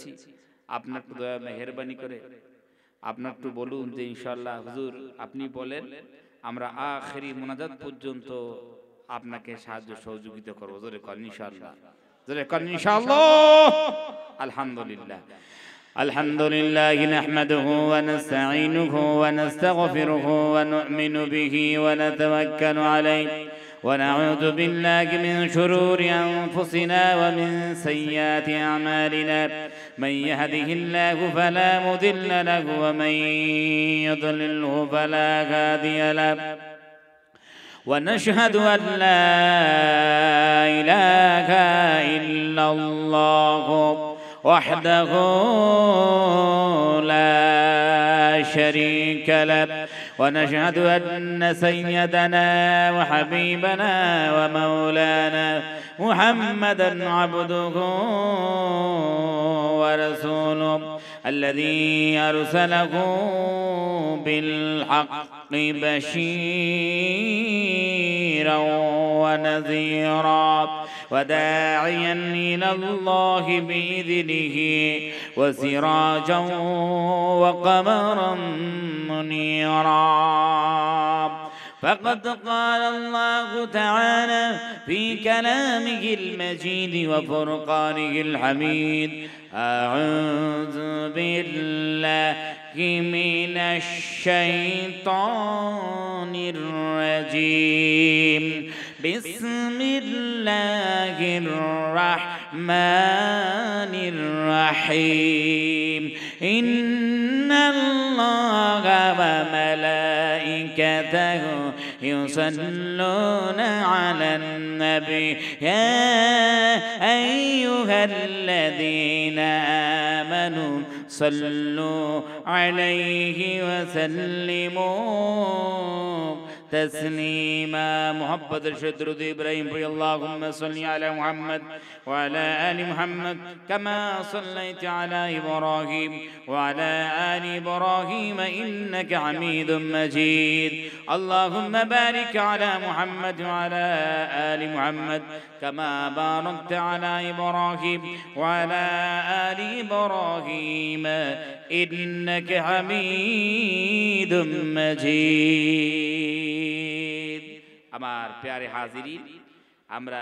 ধরেছি, আপনার একটু দয়া মেহেরবানি করে আপনার একটু বলুন যে ইনশাআল্লাহ হুজুর আপনি বলেন, আমরা আখেরি মুনাজাত পর্যন্ত আপনাকে সাহায্য সহযোগিতা করবো। জোরে করেন ইনশাআল্লাহ, জোরে করেন ইনশাআল্লাহ। আলহামদুলিল্লাহ। الحمد لله نحمده ونستعينه ونستغفره ونؤمن به ونتوكل عليه ونعوذ بالله من شرور أنفسنا ومن سيئات أعمالنا، من يهده الله فلا مضل له ومن يضلله فلا هادي له، ونشهد أن لا إله إلا الله وحده لا شريك له، ونشهد أن سيدنا وحبيبنا ومولانا محمدا عبده ورسوله الذي أرسله بالحق بشيرا ونذيرا وداعيا إلى الله بإذنه وسراجا وقمرا منيرا. فقد قال الله تعالى في كلامه المجيد وفرقانه الحميد: أعوذ بالله من الشيطان الرجيم، بسم الله الرحمن الرحيم. إن الله وملائكته يصلون على النبي يا أيها الذين آمنوا صلوا عليه وسلموا تسليما. محبت الشدرد إبراهيم اللهم صل على محمد وعلى آل محمد كما صليت على إبراهيم وعلى آل إبراهيم إنك حميد مجيد. اللهم بارك على محمد وعلى آل محمد كما باركت على إبراهيم وعلى آل إبراهيم إنك حميد مجيد. আমার প্যারে হাজিরিন, আমরা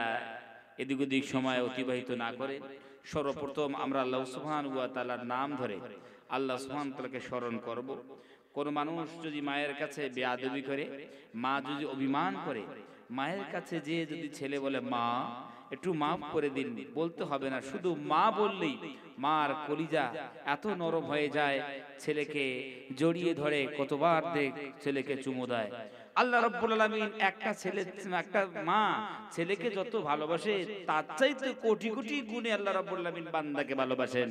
এদিক ওদিক সময় অতিবাহিত না করে সর্বপ্রথম আমরা আল্লাহ সুবহানাহু ওয়া তাআলার নাম ধরে আল্লাহ সুবহানাহু ওয়া তাআলাকে স্মরণ করব। কোন মানুষ যদি মায়ের কাছে বেয়াদবি করে, মা যদি অভিমান করে, মায়ের কাছে যে যদি ছেলে বলে মা একটু মাফ করে দিন, বলতে হবে না, শুধু মা বললেই মার কলিজা এত নরম হয়ে যায়, ছেলেকে জড়িয়ে ধরে কতবার দেখ ছেলেকে চুমো দেয়। আল্লাহ রাব্বুল আলামিন একটা মা ছেলেকে যত ভালোবাসে তার চাইতে কোটি কোটি গুণে আল্লাহ রাব্বুল আলামিন বান্দাকে ভালোবাসেন।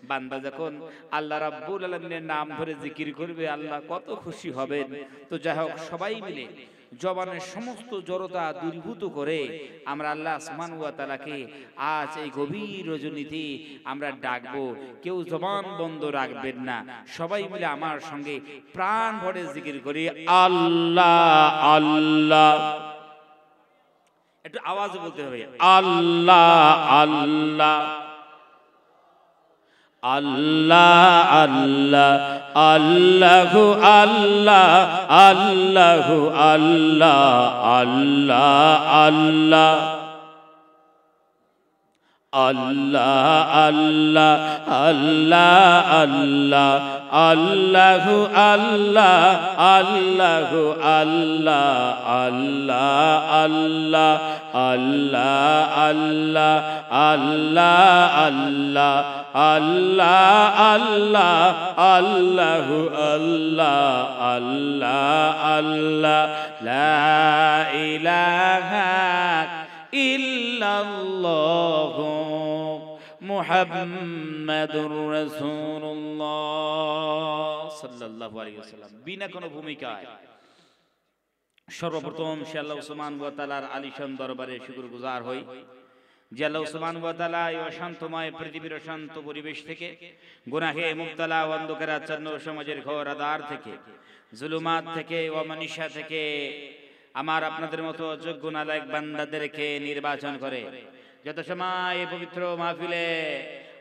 বান্দা যখন আল্লাহ রাব্বুল আলামিনের নাম ধরে জিকির করবে আল্লাহ কত খুশি হবেন। তো যাই হোক, সবাই মিলে জবানের সমস্ত জড়তা দূরীভূত করে আমরা আল্লাহ সুবহানাহু ওয়া তাআলাকে আজ এই গভীর রজনীতে আমরা ডাকবো। কেউ জবান বন্ধ রাখবেন না, সবাই মিলে আমার সঙ্গে প্রাণ ভরে জিকির করি আল্লাহ আল্লাহ। একটু আওয়াজে বলতে হবে আল্লাহ আল্লাহ আল্লাহ আল্লাহ আল্লাহু আল্লাহ আল্লাহু আল্লাহ আল্লাহ আল্লাহ আল্লাহ আল্লাহ আল্লাহ আল্লাহ আল্লাহু আল্লাহ আল্লাহু আল্লাহ আল্লাহ আল্লাহ আল্লাহ আল্লাহ আল্লাহ আল্লাহ আল্লাহ আল্লাহ আল্লাহু আল্লাহ আল্লাহ আল্লাহ লা ইলাহা ইল্লাল্লাহু মুহাম্মাদুর রাসূলুল্লাহ সাল্লাল্লাহু আলাইহি ওয়াসাল্লাম। বিনা কোনো ভূমিকায় সর্বপ্রথম সে আল্লাহ সুবহানাহু ওয়া তাআলার আলিশান দরবারে শুকরগুজার হই যে আল্লাহ সুবহানাহু ওয়া তাআলা এই অশান্তময় পৃথিবীর অশান্ত পরিবেশ থেকে, গুনাহে মুবতালা অন্ধকারাচ্ছন্ন সমাজের ঘোর আঁধার থেকে, জুলুমাত থেকে, অমানিসা থেকে আমার আপনাদের মতো যোগ্য নালায়েক বান্দাদেরকে নির্বাচন করে যত সময় এই পবিত্র মাহফিলে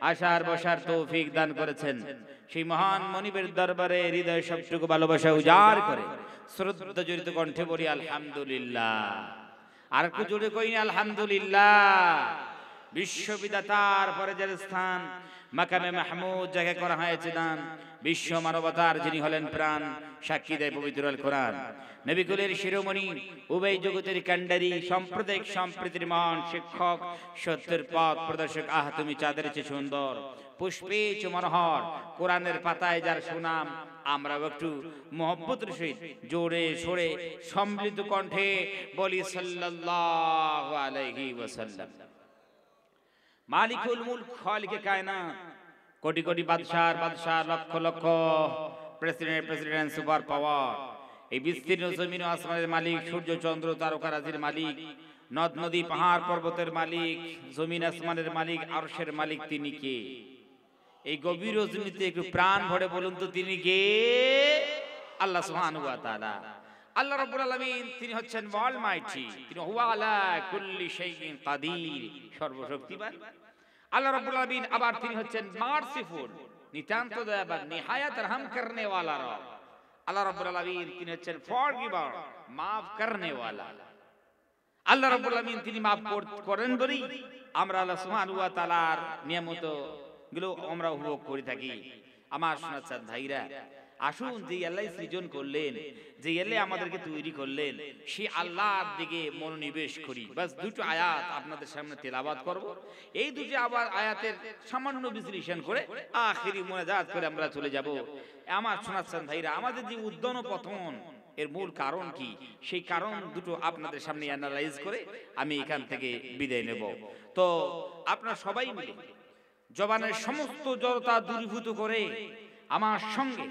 আসার বসার তৌফিক দান করেছেন। সেই মহান মনিবের দরবারে হৃদয় সবটুকু ভালোবাসা উজাড় করে শ্রদ্ধা জড়িত কণ্ঠে বলি আলহামদুলিল্লাহ। আর একটু জোরে কই না আলহামদুলিল্লাহ। বিশ্ববিদাতার পরের স্থান মাকামে মাহমুদ যাকে করা হয়েছে দান, বিশ্ব মানবতার যিনি হলেন প্রাণ, সাক্ষী দেয় পবিত্র আল কোরআন। নবিকুলের শিরোমণি, উভয় জগতের কান্ডারি, সাম্প্রদায়িক সম্প্রীতির মহান শিক্ষক, সত্যের পথ প্রদর্শক। আহ তুমি চাঁদের চেয়ে সুন্দর, পুষ্পে চেয়ে মনোহর, কোরআনের পাতায় যার সুনাম। আমরা একটু মোহব্বতের সহিত জোরে সোরে সম্মিলিত কণ্ঠে বলি সাল্লাল্লাহু আলাইহি ওয়াসাল্লাম। মালিকুল মুলক, খালিকে কায়নাত, কোটি কোটি বাদশার বাদশাহ, lakh lakh president, super power, এই বিস্তীর্ণ জমিন ও আসমানের মালিক, সূর্য চন্দ্র তারকারাজির মালিক, নদ নদী পাহাড় পর্বতের মালিক, জমিন আসমানের মালিক, আরশের মালিক, তিনি কে? এই গভীর রজনীতে একটু প্রাণ ভরে বলুন তো তিনি কে? আল্লাহ সুবহানাহু ওয়া তাআলা। আল্লাহ রাব্বুল আলামিন তিনি হচ্ছেন অলমাইটি, তিনি হুয়া আলা কুল্লি শাইইন কাদির, সর্বশক্তিমান। আল্লাহ রাব্বুল আলামিন আবার তিনি হচ্ছেন মারসিফুল, নিতান্ত দয়াবান, নিহায়াত রহম করনে ওয়ালা রব। আল্লাহ রাব্বুল আলামিন তিনি হচ্ছেন ফরগিভার, মাফ করনে ওয়ালা। আল্লাহ রাব্বুল আলামিন তিনি মাফ করেন বলেই আমরা আল্লাহ সুবহানাহু ওয়া তাআলার নিয়ামত গুলো আমরা উপভোগ করে থাকি। আমার শোনাচ্ছেন ভাইরা, আসুন যে আল্লাহ সৃজন করলেন, যে আল্লাহ আমাদেরকে তৈরি করলেন, সেই আল্লাহর দিকে মনোনিবেশ করি। বাস দুটো আয়াত আপনাদের সামনে তেলাওয়াত করব। এই দুটো আবার আয়াতের সামান্য বিশ্লেষণ করে আখিরি মোনাজাত করে আমরা চলে যাব। আমার শোনাচ্ছেন ভাইরা, আমাদের যে উদ্যান পতন এর মূল কারণ কি, সেই কারণ দুটো আপনাদের সামনে অ্যানালাইজ করে আমি এখান থেকে বিদায় নেব। তো আপনারা সবাই মিলে জবানের সমস্ত জড়তা দূরীভূত করে আমার সঙ্গে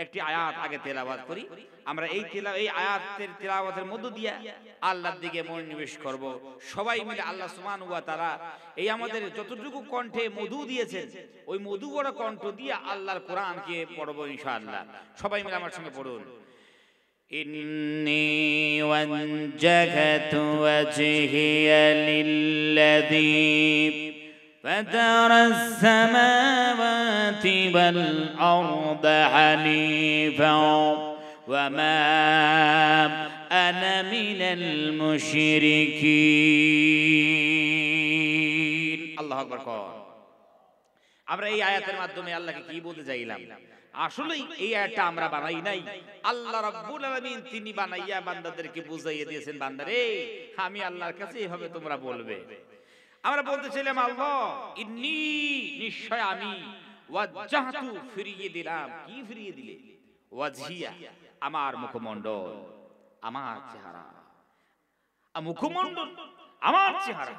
একটি আয়াত আগে তেলাওয়াত করি। আমরা এই আয়াতের তেলাওয়াতের মধ্য দিয়ে আল্লাহর দিকে মনোনিবেশ করব। সবাই মিলে আল্লাহ সুবহানাহু ওয়া তাআলা এই আমাদের যতটুকু কণ্ঠে মধু দিয়েছেন, ওই মধু ভরা কণ্ঠ দিয়ে আল্লাহর কোরআনকে পড়ব ইনশাআল্লাহ। সবাই মিলে আমার সঙ্গে পড়ুন। ইন্নী ওয়াজ্জাহতু ওয়াজহিয়া লিল্লাযী فَتَرَ السَّمَاوَاتِ وَالْأَرْضَ حَنِيفًا وَمَا أَنَا مِنَ الْمُشْرِكِينَ আল্লাহু আকবার। আমরা এই আয়াতের মাধ্যমে আল্লাহকে কি বলতে চাইলাম? আসলে এই আয়াতটা আমরা বানাই নাই, আল্লাহ রাব্বুল আলামিন তিনি বানাইয়া বান্দাদেরকে বুঝাইয়া দিয়েছেন, বান্দারে আমি আল্লাহর কাছে এইভাবে তোমরা বলবে। আমরা বলতেছিলাম আল্লাহ ইন্নী, নিশ্চয় আমি, ওয়াজ্জাহতু ফিরিয়ে দিলাম। কি ফিরিয়ে দিলে? ওয়াজহিয়া, আমার মুখমণ্ডল, আমার চেহারা, মুখমণ্ডল আমার চেহারা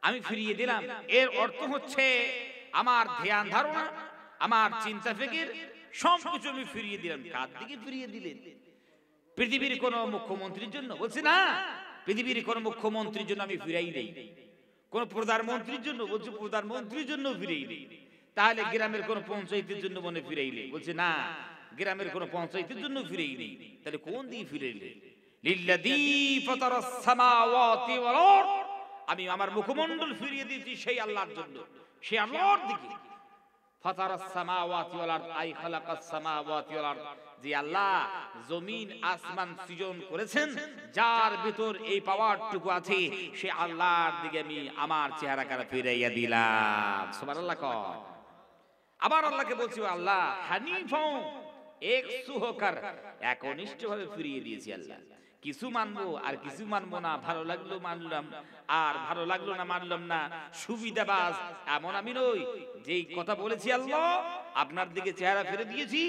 আমি ফিরিয়ে দিলাম। এর অর্থ হচ্ছে আমার ধ্যান ধারণা, আমার চিন্তা ফিকির সবকিছু আমি ফিরিয়ে দিলাম। কার দিকে ফিরিয়ে দিলেন? পৃথিবীর কোন মুখ্যমন্ত্রীর জন্য? বলছি না, পৃথিবীর কোন মুখ্যমন্ত্রীর জন্য আমি ফিরাই নেই। কোন প্রধানমন্ত্রীর জন্য? বলছে প্রধানমন্ত্রীর জন্য ফিরাইলে। তাহলে গ্রামের কোন পঞ্চায়েতের জন্য মনে ফিরাইলে? বলছে না, গ্রামের কোন পঞ্চায়েতের জন্য ফিরাইলে। তাহলে কোন দিকে ফিরাইলে? লিল্লাযী ফাতারাস সামাওয়াতি ওয়াল আরদ, আমি আমার মুখমণ্ডল ফিরিয়ে দিয়েছি সেই আল্লাহর জন্য, সেই আল্লাহর দিকে। ফাতারাস সামাওয়াতি ওয়াল আরদ, আই খালাকাস সামাওয়াতি ওয়াল আরদ, যে আল্লাহ জমিন আসমান সৃজন করেছেন, যার ভিতর এই পাওয়ারটুকু আছে, সে আল্লাহর দিকে আমি আমার চেহারা কারা ফিরাইয়া দিলাম। সুবহানাল্লাহ। আবার আল্লাহকে বলছি আল্লাহ হানিফা, একসু হোকার, একনিষ্ঠভাবে ফিরিয়ে দিয়েছি আল্লাহ। কিছু মানবো আর কিছু মানবো না, ভালো লাগলো মানলাম আর ভালো লাগলো না মানলাম না, সুবিধাবাজ এমন আমি নই। যেই কথা বলেছি আল্লাহ আপনার দিকে চেহারা ফিরে দিয়েছি,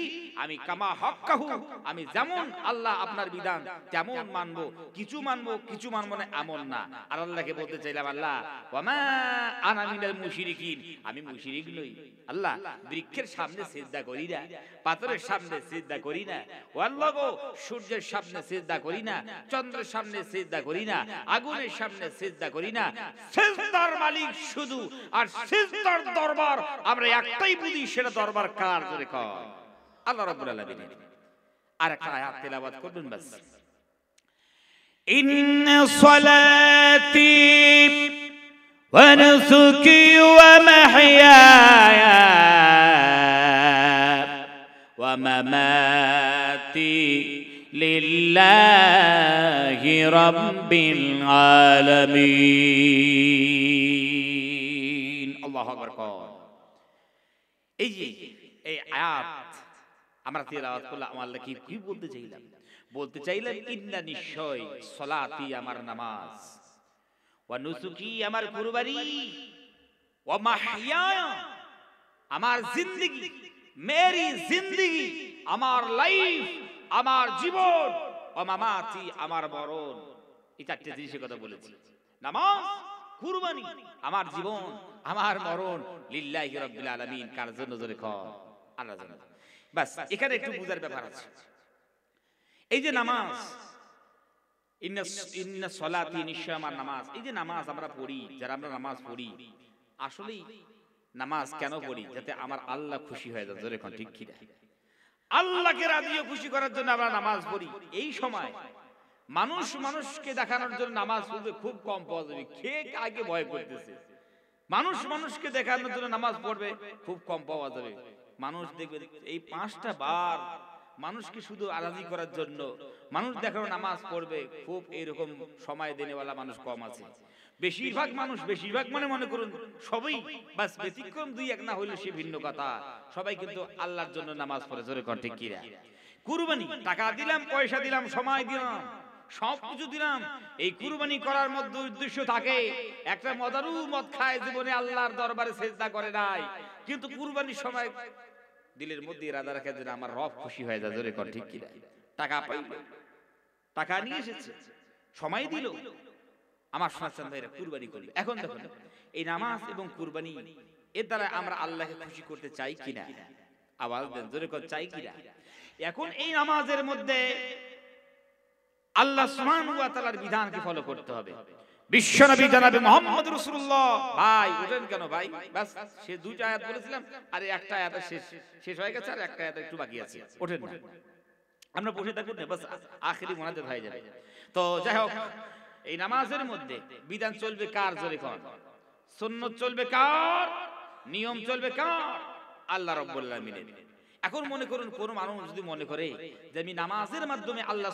আমি কামা হক্কাহু, আমি যেমন আল্লাহ আপনার বিধান তেমন মানবো, কিছু মানবো কিছু মানবো না এমন না। আর আল্লাহকে বলতে চাইলাম আল্লাহ ওয়ামা আনা মিনাল মুশরিকিন, আমি মুশরিক নই। আল্লাহ বৃক্ষের সামনে সিজদা করি না, পাথরের সামনে সিজদা করি না, ও আল্লাহ গো সূর্যের সামনে সিজদা করি না, চন্দ্রের সামনে সিজদা করি না, আগুনের সামনে সিজদা করি না। সিজদার মালিক শুধু, আর সিজদার দরবার আমরা একটাই বুঝি, সেটা দরবার কার? করে কয় আল্লাহ রাব্বুল আলামিন। আর একটা আয়াত তেলাওয়াত করবেন বাস। ইন্না সালাতি ونسكي ومحياي ومماتي لله رب العالمين الله أكبر এই আয়াত আমরা তেলাওয়াত করলাম আল্লাহ কি বলতে চাইলাম ইন্না নিশ্চয় সালাতি আমার নামাজ ওয়া নুসুকি আমার কুরবানি ওয়া মাহইয়া আমার জিন্দেগি মেরি জিন্দেগি আমার লাইফ আমার জীবন ওয়া মামাতি আমার মরণ এই চারটি জিনিসের কথা বলেছি নামাজ কুরবানি আমার জীবন আমার মরণ লিল্লাহি রাব্বিল আলামিন কার জন্য জোরে কর আল্লাহর জন্য বাস এখানে একটু বুঝার ব্যাপার আছে এই যে নামাজ ইন্না সলাতি নিশ্চয় আমার নামাজ এই যে নামাজ আমরা পড়ি যারা আমরা নামাজ পড়ি আসলেই নামাজ কেন পড়ি যাতে আমার আল্লাহ খুশি হয়ে যায় জোরে কোন ঠিক কি না আল্লাহকে রাজি ও খুশি করার জন্য আমরা নামাজ পড়ি এই সময় মানুষকে দেখানোর জন্য নামাজ পড়বে খুব কম পাওয়া যাবে কে আগে ভয় করতেছে মানুষকে দেখানোর জন্য নামাজ পড়বে খুব কম পাওয়া যাবে মানুষ দেখবে এই 5টা বার মানুষকে শুধু আরাজি করার জন্য মানুষ দেখানো নামাজ পড়বে খুব এরকম সময় দেনেওয়ালা মানুষ কম আছে বেশিরভাগ মানে মনে করুন সবাই বাস ব্যতিক্রম 2-1 না হইলে সে ভিন্ন কথা সবাই কিন্তু আল্লাহর জন্য নামাজ পড়ে জোরে কোন ঠিক কি না কুরবানি টাকা দিলাম পয়সা দিলাম সময় দিলাম সবকিছু দিলাম এই কুরবানি করার মধ্যে উদ্দেশ্য থাকে একটা মদারু মদ খায় জীবনে আল্লাহর দরবারে সিজদা করে নাই কিন্তু কুরবানির সময় দিলের মধ্যে ইরাদা রাখে যে আমার রব খুশি হয়ে যায় জোরে কোন ঠিক কি না টাকা পাইল টাকা নিয়ে এসেছে সময় দিল আমার সন্তান ভাইরা কুরবানি করল এখন দেখুন এই নামাজ এবং কুরবানি এর দ্বারা আমরা আল্লাহকে খুশি করতে চাই কিনা আওয়াজ দেন জোরে কোন চাই কিনা এখন এই নামাজের মধ্যে আল্লাহ সুবহানাহু ওয়া তাআলার বিধানকে ফলো করতে হবে বিশ্বনবী জনাবে মুহাম্মদ রাসূলুল্লাহ ভাই ওঠেন কেন ভাই বাস সে দুইটা আয়াত বলেছিলাম আর একটা আয়াত শেষ হয়ে গেছে আর একটা আয়াত একটু বাকি আছে ওঠেন না আমরা বসে থাকব না বাস আখেরি মুনাজাত হয়ে যাবে তো যাই হোক এই নামাজের মধ্যে বিধান চলবে কার জোরে কোন সুন্নাত চলবে কার নিয়ম চলবে কার আল্লাহ রাব্বুল আলামিনের এখন মনে করুন কোন মানুষ যদি মনে করে যে আমি নামাজের মাধ্যমে আল্লাহ